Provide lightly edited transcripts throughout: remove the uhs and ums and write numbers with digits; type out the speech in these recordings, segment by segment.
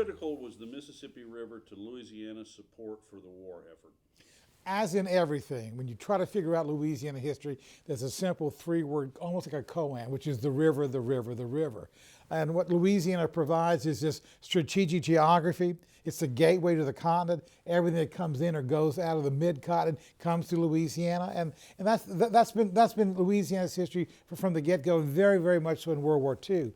critical was the Mississippi River to Louisiana's support for the war effort? As in everything, when you try to figure out Louisiana history, there's a simple three-word, almost like a koan, which is the river, the river, the river. And what Louisiana provides is this strategic geography. It's the gateway to the continent. Everything that comes in or goes out of the mid-continent comes to Louisiana, and that's been Louisiana's history from the get-go, and very, very much so in World War II.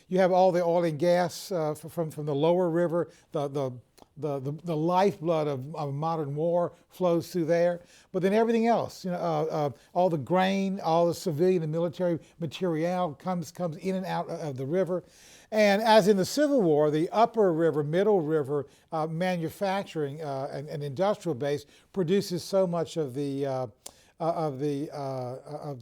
You have all the oil and gas from the lower river, the lifeblood of modern war flows through there, but then everything else, all the grain, all the civilian and military materiel comes in and out of the river. And as in the Civil War, the upper river, middle river manufacturing and industrial base produces so much of the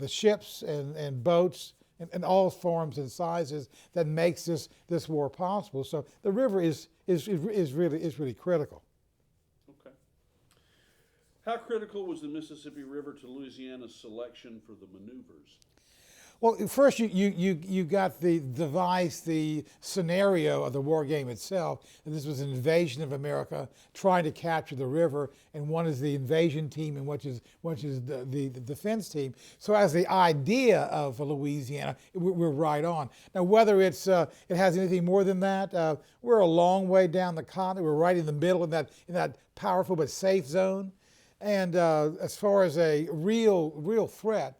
ships and boats and all forms and sizes that makes this war possible. So the river is really critical. Okay. How critical was the Mississippi River to Louisiana's selection for the maneuvers? Well, first you got the device, the scenario of the war game itself. And this was an invasion of America trying to capture the river, and one is the invasion team and which is the defense team. So as the idea of Louisiana, we're right on. Now whether it has anything more than that, we're a long way down the continent. We're right in the middle in that powerful but safe zone. And as far as a real threat,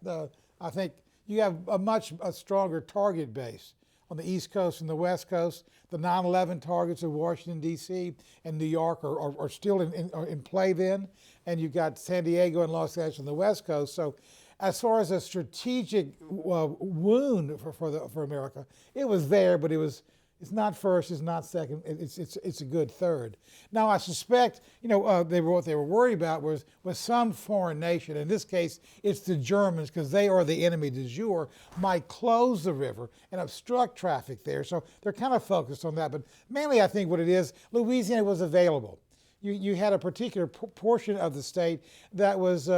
I think you have a much stronger target base on the East Coast and the West Coast. The 9/11 targets of Washington, D.C. and New York are still in play then. And you've got San Diego and Los Angeles on the West Coast. So as far as a strategic wound for America, it was there, but it's not first, it's not second, it's a good third. Now I suspect, what they were worried about was some foreign nation, in this case it's the Germans, because they are the enemy du jour, might close the river and obstruct traffic there. So they're kind of focused on that, but mainly I think what it is, Louisiana was available. You had a particular portion of the state that was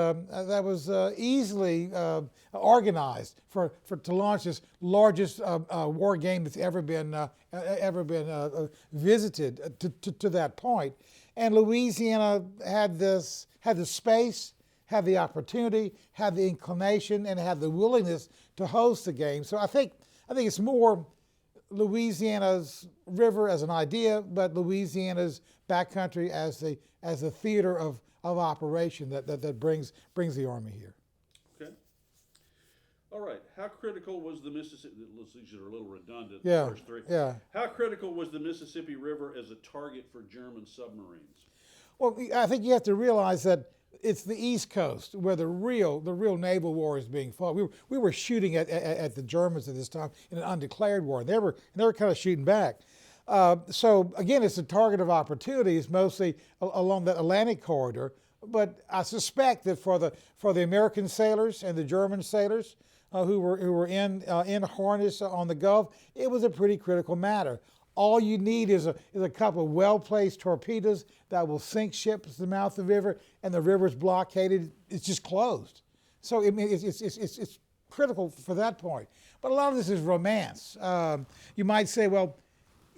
easily organized to launch this largest war game that's ever been visited to that point. And Louisiana had the space, had the opportunity, had the inclination, and had the willingness to host the game. So I think it's more Louisiana's river as an idea, but Louisiana's backcountry as a theater of operation that brings the Army here. Okay. All right. How critical was the Mississippi? These are a little redundant. Yeah. The first three. Yeah. How critical was the Mississippi River as a target for German submarines? Well, I think you have to realize that it's the East Coast where the real naval war is being fought. We were shooting at the Germans at this time in an undeclared war. They were kind of shooting back. So again, it's a target of opportunities, mostly along the Atlantic corridor. But I suspect that for the American sailors and the German sailors who were in harness on the Gulf, it was a pretty critical matter. All you need is a couple of well-placed torpedoes that will sink ships to the mouth of the river, and the river's blockaded. It's just closed. So it's critical for that point. But a lot of this is romance. You might say, well,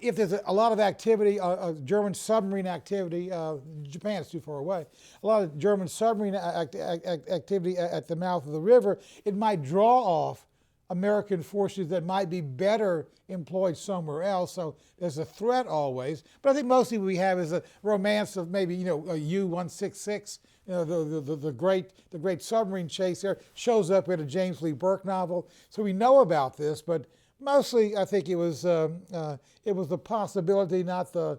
if there's a lot of activity, German submarine activity, Japan's too far away, a lot of German submarine activity at the mouth of the river, it might draw off American forces that might be better employed somewhere else. So there's a threat always. But I think mostly what we have is a romance of maybe, a U-166, the great submarine chase there shows up in a James Lee Burke novel. So we know about this, but mostly I think it was the possibility, not the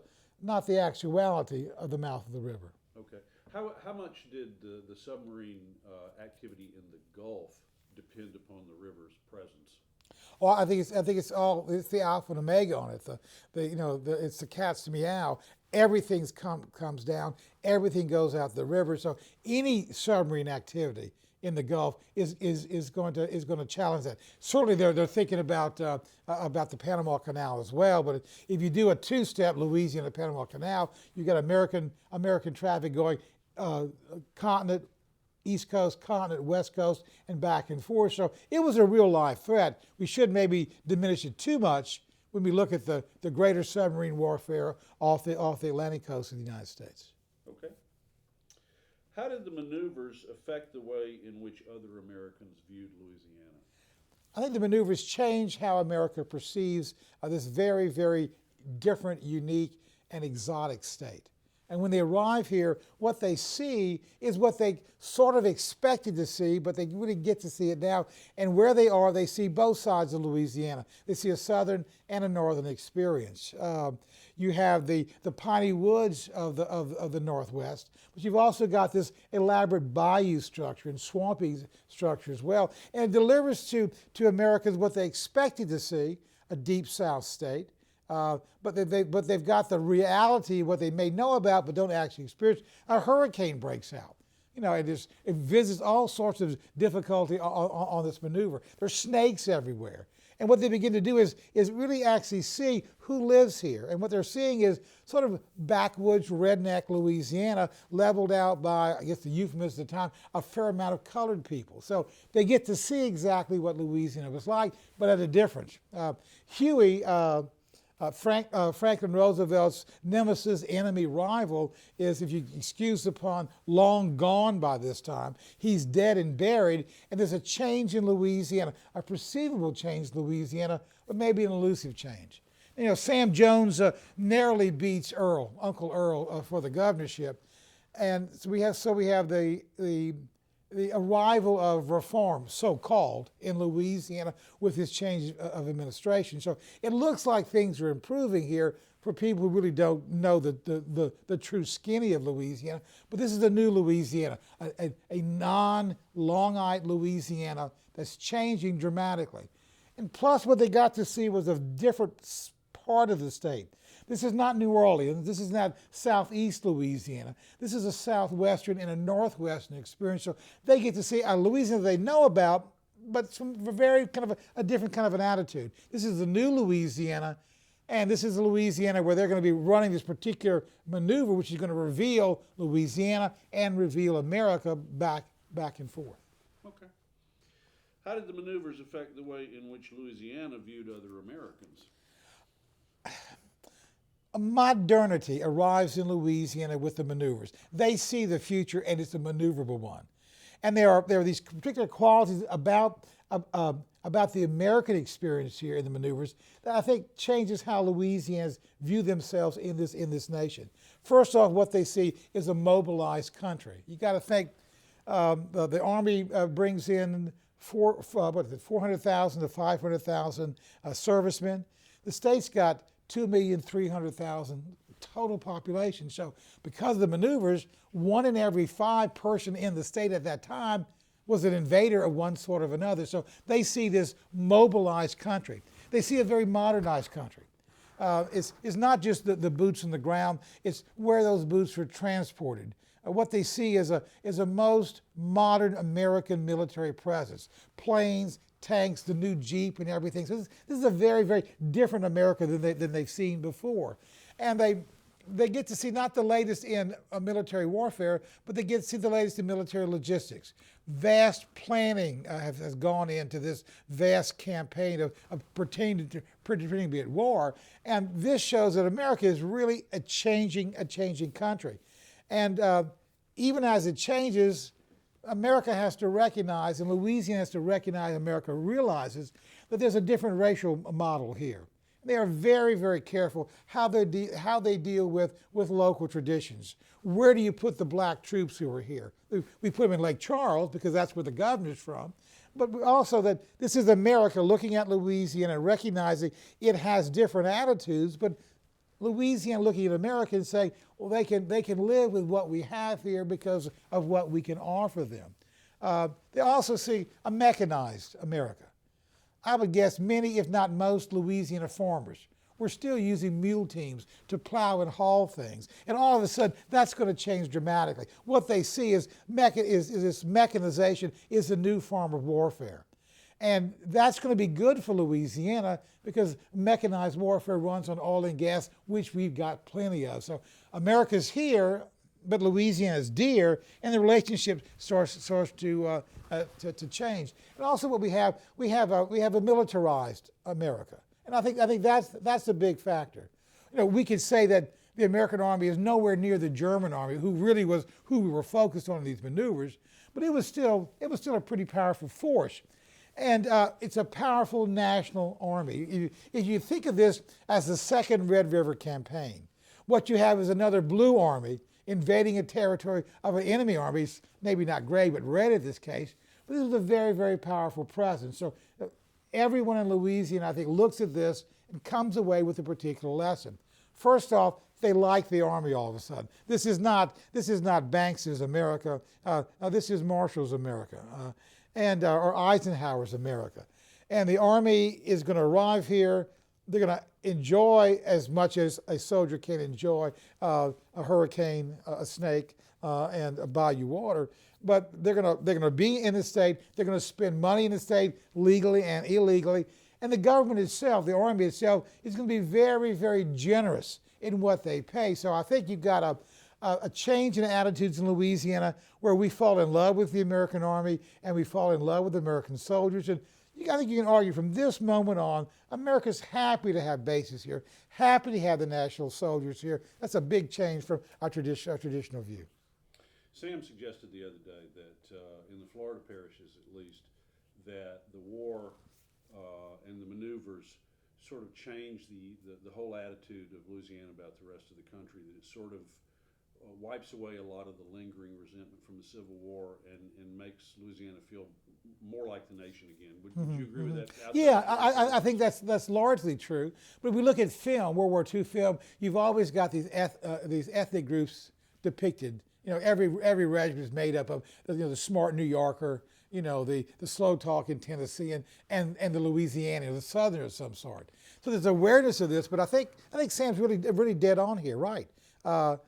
actuality of the mouth of the river. Okay. How much did the submarine activity in the Gulf depend upon the river's presence? Well, I think it's the alpha and omega on it. It's the cat's meow. Everything comes down. Everything goes out the river. So any submarine activity in the Gulf is going to challenge that. Certainly, they're thinking about the Panama Canal as well. But if you do a two-step Louisiana Panama Canal, you got American traffic going continent, East Coast, continent, West Coast, and back and forth. So it was a real live threat. We should maybe diminish it too much when we look at the greater submarine warfare off the Atlantic coast of the United States. Okay. How did the maneuvers affect the way in which other Americans viewed Louisiana? I think the maneuvers change how America perceives this very, very different, unique, and exotic state. And when they arrive here, what they see is what they sort of expected to see, but they really get to see it now. And where they are, they see both sides of Louisiana. They see a southern and a northern experience. You have the piney woods of the Northwest, but you've also got this elaborate bayou structure and swampy structure as well. And it delivers to Americans what they expected to see, a deep South state. But they've got the reality, what they may know about but don't actually experience. A hurricane breaks out. You know, it visits all sorts of difficulty on this maneuver. There's snakes everywhere. And what they begin to do is really actually see who lives here. And what they're seeing is sort of backwoods, redneck Louisiana, leveled out by, I guess the euphemism at the time, a fair amount of colored people. So they get to see exactly what Louisiana was like, but at a difference. Huey, Franklin Roosevelt's nemesis, enemy, rival is, if you excuse the pun, long gone by this time. He's dead and buried, and there's a change in Louisiana, a perceivable change in Louisiana, but maybe an elusive change. You know, Sam Jones narrowly beats Uncle Earl, for the governorship, and so we have the arrival of reform, so-called, in Louisiana with this change of administration. So it looks like things are improving here for people who really don't know the true skinny of Louisiana. But this is a new Louisiana, a non-Long-eyed Louisiana that's changing dramatically. And plus what they got to see was a different part of the state. This is not New Orleans. This is not southeast Louisiana. This is a southwestern and a northwestern experience. So they get to see a Louisiana they know about, but from a very kind of a different kind of an attitude. This is the new Louisiana, and this is a Louisiana where they're going to be running this particular maneuver, which is going to reveal Louisiana and reveal America back and forth. Okay. How did the maneuvers affect the way in which Louisiana viewed other Americans? Modernity arrives in Louisiana with the maneuvers. They see the future, and it's a maneuverable one. And there are these particular qualities about the American experience here in the maneuvers that I think changes how Louisians view themselves in this nation. First off, what they see is a mobilized country. You got to think the Army brings in 400,000 to 500,000 servicemen. The state's got 2,300,000 total population. So because of the maneuvers, 1 in every 5 person in the state at that time was an invader of one sort or another. So they see this mobilized country. They see a very modernized country. It's not just the boots on the ground, it's where those boots were transported. What they see is a most modern American military presence. Planes, tanks, the new Jeep and everything. So this is a very, very different America than they've seen before. And they get to see not the latest in military warfare, but they get to see the latest in military logistics. Vast planning has gone into this vast campaign of pretending to be at war. And this shows that America is really a changing country. And even as it changes, America has to recognize, and Louisiana has to recognize, America realizes that there's a different racial model here. They are very, very careful how they deal with local traditions. Where do you put the black troops who are here? We put them in Lake Charles because that's where the governor's from. But also that this is America looking at Louisiana and recognizing it has different attitudes, but Louisiana looking at America and saying, well, they can live with what we have here because of what we can offer them. They also see a mechanized America. I would guess many, if not most, Louisiana farmers were still using mule teams to plow and haul things. And all of a sudden, that's going to change dramatically. What they see is this mechanization is the new form of warfare. And that's going to be good for Louisiana because mechanized warfare runs on oil and gas, which we've got plenty of. So America's here, but Louisiana's dear, and the relationship starts to change. And also, what we have a militarized America, And I think that's a big factor. We could say that the American Army is nowhere near the German Army, who really was who we were focused on in these maneuvers, but it was still a pretty powerful force. And it's a powerful national army. If you think of this as the second Red River campaign, what you have is another blue army invading a territory of an enemy army, maybe not gray, but red in this case. But this is a very, very powerful presence. So everyone in Louisiana, I think, looks at this and comes away with a particular lesson. First off, they like the Army all of a sudden. This is not Banks's America. This is Marshall's America, or Eisenhower's America. And the Army is going to arrive here. They're going to enjoy as much as a soldier can enjoy a hurricane, a snake, and a bayou water. But they're going to be in the state. They're going to spend money in the state legally and illegally. And the government itself, the Army itself, is going to be very, very generous in what they pay. So I think you've got a change in attitudes in Louisiana where we fall in love with the American Army and we fall in love with American soldiers. And I think you can argue from this moment on, America's happy to have bases here, happy to have the national soldiers here. That's a big change from our traditional view. Sam suggested the other day that in the Florida parishes, at least, that the war and the maneuvers sort of changed the whole attitude of Louisiana about the rest of the country, that it sort of wipes away a lot of the lingering resentment from the Civil War and makes Louisiana feel more like the nation again. Would you agree with that? Yeah, I think that's largely true. But if we look at film, World War II film, you've always got these ethnic groups depicted. Every regiment is made up of the smart New Yorker, the slow talking Tennessean, and the Louisianian, the Southerner of some sort. So there's awareness of this, but I think Sam's really dead on here, right? All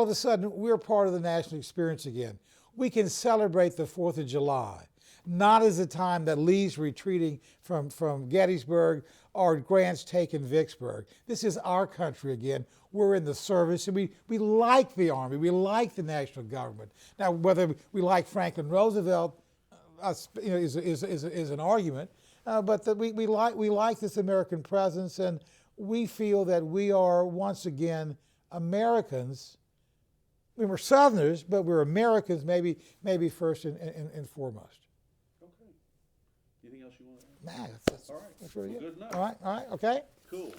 of a sudden, we're part of the national experience again. We can celebrate the 4th of July, not as a time that Lee's retreating from Gettysburg or Grant's taking Vicksburg. This is our country again. We're in the service, and we like the Army. We like the national government. Now, whether we like Franklin Roosevelt is an argument, but we like this American presence, and we feel that we are once again Americans. We were Southerners, but we're Americans, maybe first and foremost. Okay. Anything else you want to add? Nah, that's all right. That's really good enough. All right, okay. Cool.